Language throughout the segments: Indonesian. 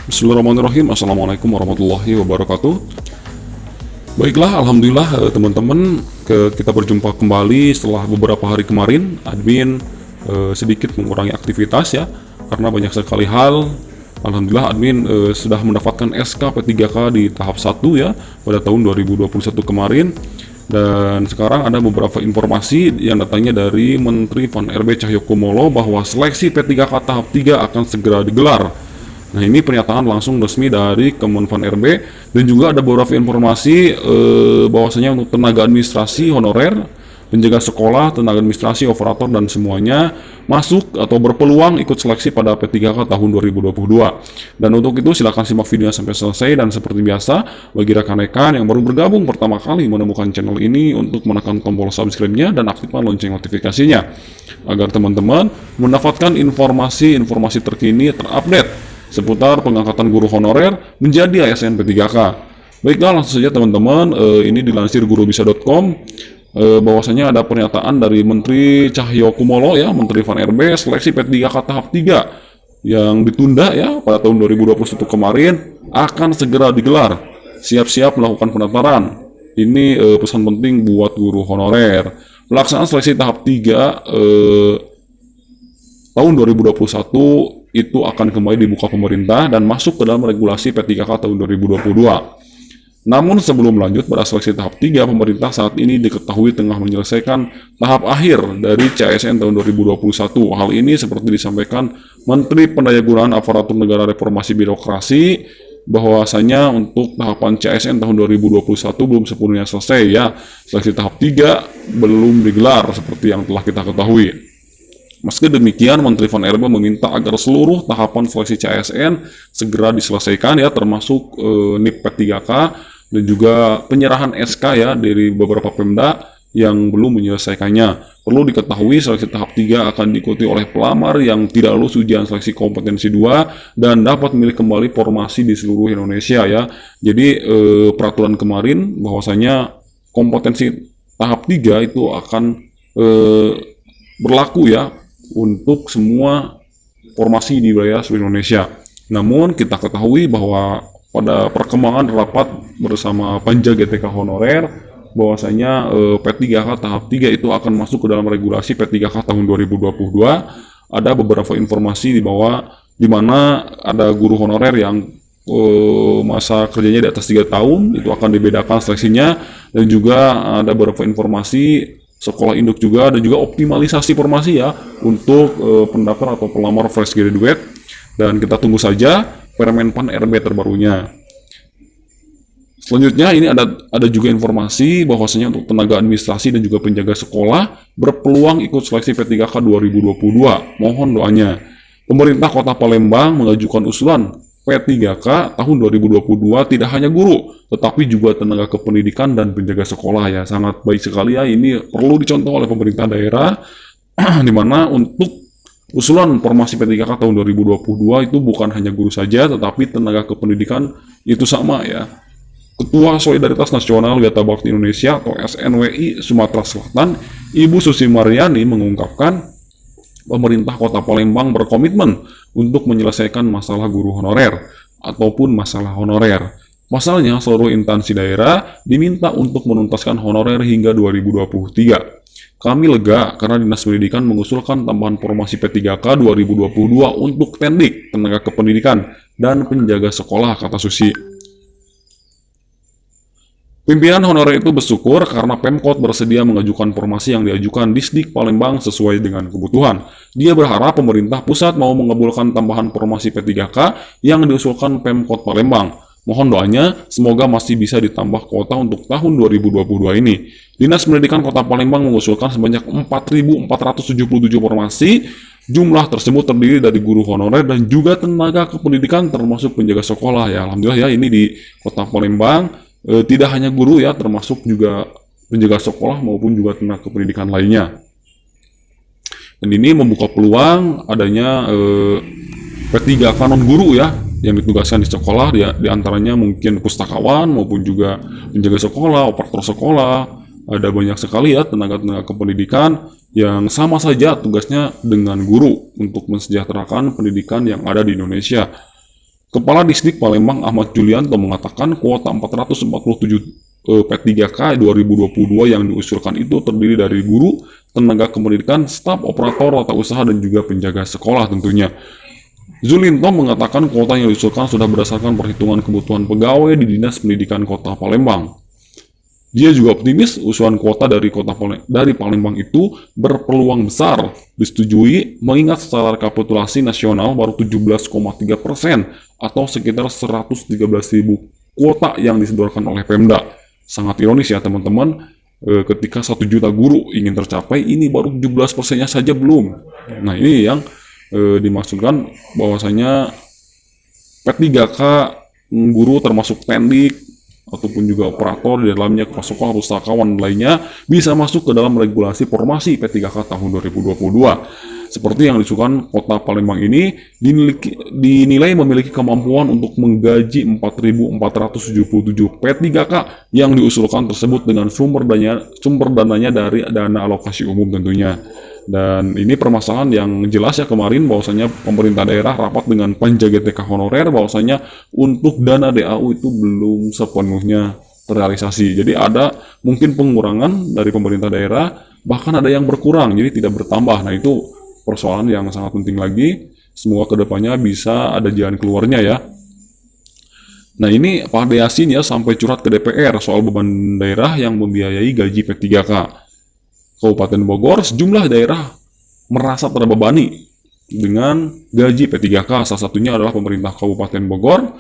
Bismillahirrahmanirrahim. Assalamualaikum warahmatullahi wabarakatuh. Baiklah, alhamdulillah teman-teman, kita berjumpa kembali setelah beberapa hari kemarin. Admin sedikit mengurangi aktivitas ya, karena banyak sekali hal. Alhamdulillah admin sudah mendapatkan SK P3K di tahap 1 ya pada tahun 2021 kemarin. Dan sekarang ada beberapa informasi yang datangnya dari Menteri Pan-RB Cahyokumolo bahwa seleksi P3K tahap 3 akan segera digelar. Nah, ini pernyataan langsung resmi dari Kemenpan RB, dan juga ada beberapa informasi bahwasanya untuk tenaga administrasi honorer, penjaga sekolah, tenaga administrasi, operator dan semuanya masuk atau berpeluang ikut seleksi pada P3K tahun 2022. Dan untuk itu silakan simak videonya sampai selesai, dan seperti biasa bagi rekan-rekan yang baru bergabung pertama kali menemukan channel ini untuk menekan tombol subscribe-nya dan aktifkan lonceng notifikasinya agar teman-teman mendapatkan informasi-informasi terkini terupdate seputar pengangkatan guru honorer menjadi ASN P3K. Baiklah, langsung saja teman-teman, ini dilansir gurubisa.com, bahwasanya ada pernyataan dari Menteri Cahyokumolo ya, Menteri Pan-RB, seleksi P3K tahap 3 yang ditunda ya pada tahun 2021 kemarin akan segera digelar. Siap-siap melakukan pendaftaran. Ini pesan penting buat guru honorer. Pelaksanaan seleksi tahap 3 tahun 2021 itu akan kembali dibuka pemerintah dan masuk ke dalam regulasi P3K tahun 2022. Namun sebelum lanjut pada seleksi tahap 3, pemerintah saat ini diketahui tengah menyelesaikan tahap akhir dari CASN tahun 2021. Hal ini seperti disampaikan Menteri Pendayagunaan Aparatur Negara Reformasi Birokrasi, bahwasanya untuk tahapan CASN tahun 2021 belum sepenuhnya selesai ya. Seleksi tahap 3 belum digelar seperti yang telah kita ketahui. Meski demikian, Menteri Pan-RB meminta agar seluruh tahapan seleksi CASN segera diselesaikan ya, termasuk NIP P3K dan juga penyerahan SK ya dari beberapa Pemda yang belum menyelesaikannya. Perlu diketahui seleksi tahap 3 akan diikuti oleh pelamar yang tidak lulus ujian seleksi kompetensi 2 dan dapat memilih kembali formasi di seluruh Indonesia ya. Jadi peraturan kemarin bahwasanya kompetensi tahap 3 itu akan berlaku ya untuk semua formasi di wilayah seluruh Indonesia. Namun kita ketahui bahwa pada perkembangan rapat bersama Panja GTK Honorer, bahwasanya P3K tahap 3 itu akan masuk ke dalam regulasi P3K tahun 2022. Ada beberapa informasi di mana ada guru honorer yang masa kerjanya di atas 3 tahun, itu akan dibedakan seleksinya, dan juga ada beberapa informasi sekolah induk juga, dan juga optimalisasi formasi ya untuk pendaftar atau pelamar fresh graduate. Dan kita tunggu saja Permen Pan-RB terbarunya. Selanjutnya ini ada juga informasi bahwasanya untuk tenaga administrasi dan juga penjaga sekolah berpeluang ikut seleksi P3K 2022. Mohon doanya. Pemerintah Kota Palembang mengajukan usulan P3K tahun 2022 tidak hanya guru, tetapi juga tenaga kependidikan dan penjaga sekolah ya. Sangat baik sekali ya, ini perlu dicontoh oleh pemerintah daerah, di mana untuk usulan formasi P3K tahun 2022 itu bukan hanya guru saja, tetapi tenaga kependidikan itu sama ya. Ketua Solidaritas Nasional Wiata Bakti Indonesia atau SNWI Sumatera Selatan, Ibu Susi Mariani mengungkapkan pemerintah Kota Palembang berkomitmen untuk menyelesaikan masalah guru honorer ataupun masalah honorer. Pasalnya, seluruh instansi daerah diminta untuk menuntaskan honorer hingga 2023. Kami lega karena Dinas Pendidikan mengusulkan tambahan formasi P3K 2022 untuk tendik, tenaga kependidikan, dan penjaga sekolah, kata Susi. Pimpinan honorer itu bersyukur karena Pemkot bersedia mengajukan formasi yang diajukan Disdik Palembang sesuai dengan kebutuhan. Dia berharap pemerintah pusat mau mengabulkan tambahan formasi P3K yang diusulkan Pemkot Palembang. Mohon doanya, semoga masih bisa ditambah kuota untuk tahun 2022 ini. Dinas Pendidikan Kota Palembang mengusulkan sebanyak 4.477 formasi. Jumlah tersebut terdiri dari guru honorer dan juga tenaga kependidikan termasuk penjaga sekolah ya. Alhamdulillah ya, ini di Kota Palembang tidak hanya guru ya, termasuk juga penjaga sekolah maupun juga tenaga kependidikan lainnya. Dan ini membuka peluang adanya P3K non guru ya, yang ditugaskan di sekolah, di antaranya mungkin pustakawan maupun juga penjaga sekolah, operator sekolah. Ada banyak sekali ya tenaga-tenaga kependidikan yang sama saja tugasnya dengan guru untuk mensejahterakan pendidikan yang ada di Indonesia. Kepala Disdik Palembang Ahmad Julianto mengatakan kuota 447 P3K 2022 yang diusulkan itu terdiri dari guru, tenaga kependidikan, staf operator tata usaha, dan juga penjaga sekolah tentunya. Zulinto mengatakan kuota yang diusulkan sudah berdasarkan perhitungan kebutuhan pegawai di Dinas Pendidikan Kota Palembang. Dia juga optimis usulan kuota dari Palembang itu berpeluang besar disetujui mengingat secara rekapitulasi nasional baru 17,3% atau sekitar 113.000 kuota yang disodorkan oleh Pemda. Sangat ironis ya teman-teman, ketika 1 juta guru ingin tercapai, ini baru 17%-nya saja belum. Nah ini yang dimaksudkan bahwasanya P3K guru termasuk tendik ataupun juga operator di dalamnya, pasukan, pustakawan lainnya bisa masuk ke dalam regulasi formasi P3K tahun 2022. Seperti yang diusulkan Kota Palembang ini dinilai memiliki kemampuan untuk menggaji 4.477 P3K yang diusulkan tersebut dengan sumber dananya dari dana alokasi umum tentunya. Dan ini permasalahan yang jelas ya kemarin bahwasanya pemerintah daerah rapat dengan panja GTK honorer bahwasanya untuk dana DAU itu belum sepenuhnya terrealisasi. Jadi ada mungkin pengurangan dari pemerintah daerah, bahkan ada yang berkurang, jadi tidak bertambah. Nah itu persoalan yang sangat penting lagi. Semoga kedepannya bisa ada jalan keluarnya ya. Nah ini Pak Yasin ya sampai curhat ke DPR soal beban daerah yang membiayai gaji P3K. Kabupaten Bogor, sejumlah daerah merasa terbebani dengan gaji P3K. Salah satunya adalah pemerintah Kabupaten Bogor.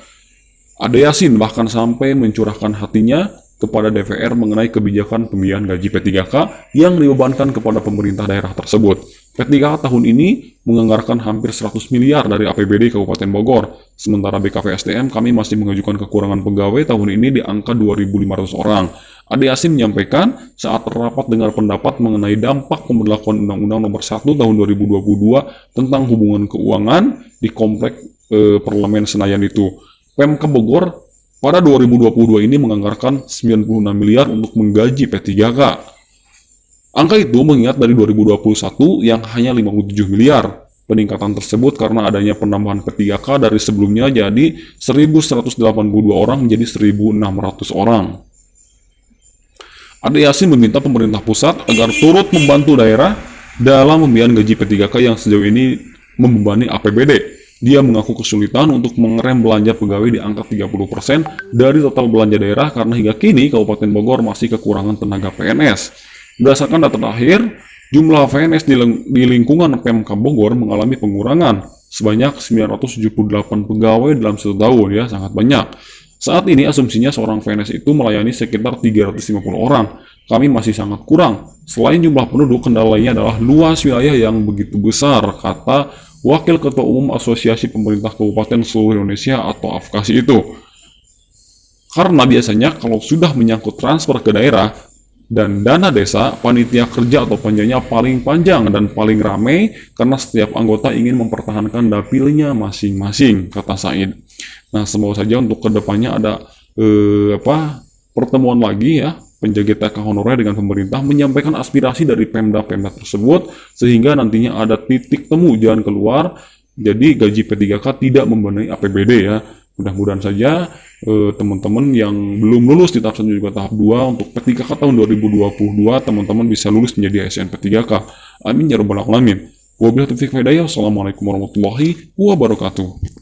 Ade Yasin bahkan sampai mencurahkan hatinya kepada DPR mengenai kebijakan pembiayaan gaji P3K yang dibebankan kepada pemerintah daerah tersebut. P3K tahun ini menganggarkan hampir 100 miliar dari APBD Kabupaten Bogor. Sementara BKPSDM kami masih mengajukan kekurangan pegawai tahun ini di angka 2.500 orang. Ade Yasin menyampaikan saat rapat dengar pendapat mengenai dampak pemberlakuan Undang-Undang Nomor 1 Tahun 2022 tentang hubungan keuangan di Komplek Parlemen Senayan itu. Pemkab Bogor pada 2022 ini menganggarkan 96 miliar untuk menggaji P3K. Angka itu mengingat dari 2021 yang hanya 57 miliar. Peningkatan tersebut karena adanya penambahan P3K dari sebelumnya jadi 1.182 orang menjadi 1.600 orang. Ade Yasin meminta pemerintah pusat agar turut membantu daerah dalam pembiayaan gaji P3K yang sejauh ini membebani APBD. Dia mengaku kesulitan untuk mengerem belanja pegawai di angka 30% dari total belanja daerah karena hingga kini Kabupaten Bogor masih kekurangan tenaga PNS. Berdasarkan data terakhir, jumlah PNS di lingkungan Pemkab Bogor mengalami pengurangan sebanyak 978 pegawai dalam 1 tahun ya, sangat banyak. Saat ini asumsinya seorang PNS itu melayani sekitar 350 orang. Kami masih sangat kurang. Selain jumlah penduduk, kendala lainnya adalah luas wilayah yang begitu besar, kata Wakil Ketua Umum Asosiasi Pemerintah Kabupaten Seluruh Indonesia atau AFKASI itu. Karena biasanya kalau sudah menyangkut transfer ke daerah dan dana desa, panitia kerja atau panjanya paling panjang dan paling ramai karena setiap anggota ingin mempertahankan dapilnya masing-masing, kata Said. Nah, semoga saja untuk kedepannya ada pertemuan lagi ya, penjaga TK honorer dengan pemerintah menyampaikan aspirasi dari Pemda-Pemda tersebut sehingga nantinya ada titik temu jalan keluar. Jadi gaji P3K tidak membenahi APBD ya. Mudah-mudahan saja teman-teman yang belum lulus di tahap 1 juga tahap 2 untuk P3K tahun 2022 teman-teman bisa lulus menjadi ASN P3K. Amin ya rabbal alamin. Wabillahi taufiq wal hidayah. Wassalamualaikum warahmatullahi wabarakatuh.